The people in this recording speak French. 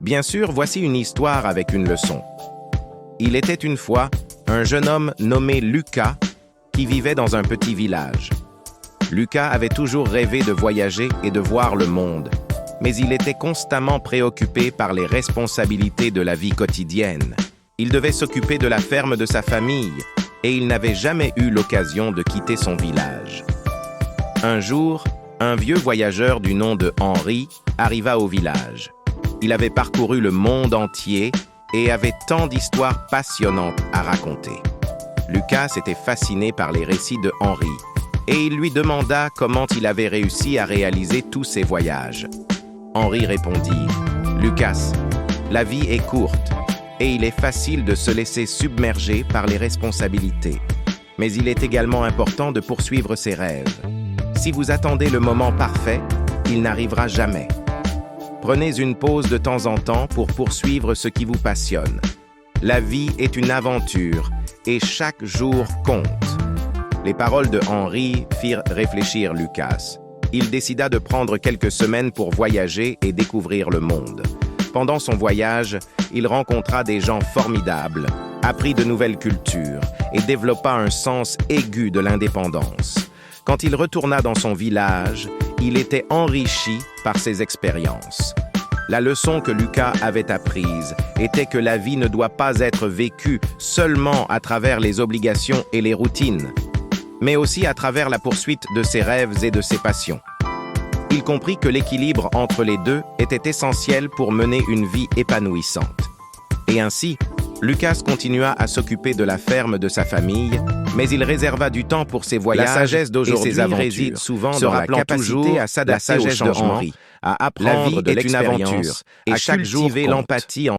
Bien sûr, voici une histoire avec une leçon. Il était une fois un jeune homme nommé Lucas qui vivait dans un petit village. Lucas avait toujours rêvé de voyager et de voir le monde, mais il était constamment préoccupé par les responsabilités de la vie quotidienne. Il devait s'occuper de la ferme de sa famille et il n'avait jamais eu l'occasion de quitter son village. Un jour, un vieux voyageur du nom de Henri arriva au village. Il avait parcouru le monde entier et avait tant d'histoires passionnantes à raconter. Lucas était fasciné par les récits de Henri et il lui demanda comment il avait réussi à réaliser tous ses voyages. Henri répondit « Lucas, la vie est courte et il est facile de se laisser submerger par les responsabilités. Mais il est également important de poursuivre ses rêves. Si vous attendez le moment parfait, il n'arrivera jamais. Prenez une pause de temps en temps pour poursuivre ce qui vous passionne. La vie est une aventure et chaque jour compte. » Les paroles de Henri firent réfléchir Lucas. Il décida de prendre quelques semaines pour voyager et découvrir le monde. Pendant son voyage, il rencontra des gens formidables, apprit de nouvelles cultures et développa un sens aigu de l'indépendance. Quand il retourna dans son village, il était enrichi par ses expériences. La leçon que Lucas avait apprise était que la vie ne doit pas être vécue seulement à travers les obligations et les routines, mais aussi à travers la poursuite de ses rêves et de ses passions. Il comprit que l'équilibre entre les deux était essentiel pour mener une vie épanouissante. Et ainsi, Lucas continua à s'occuper de la ferme de sa famille, mais il réserva du temps pour ses voyages. La sagesse d'aujourd'hui réside souvent dans la capacité à s'adapter aux changements, à apprendre de l'expérience et à cultiver l'empathie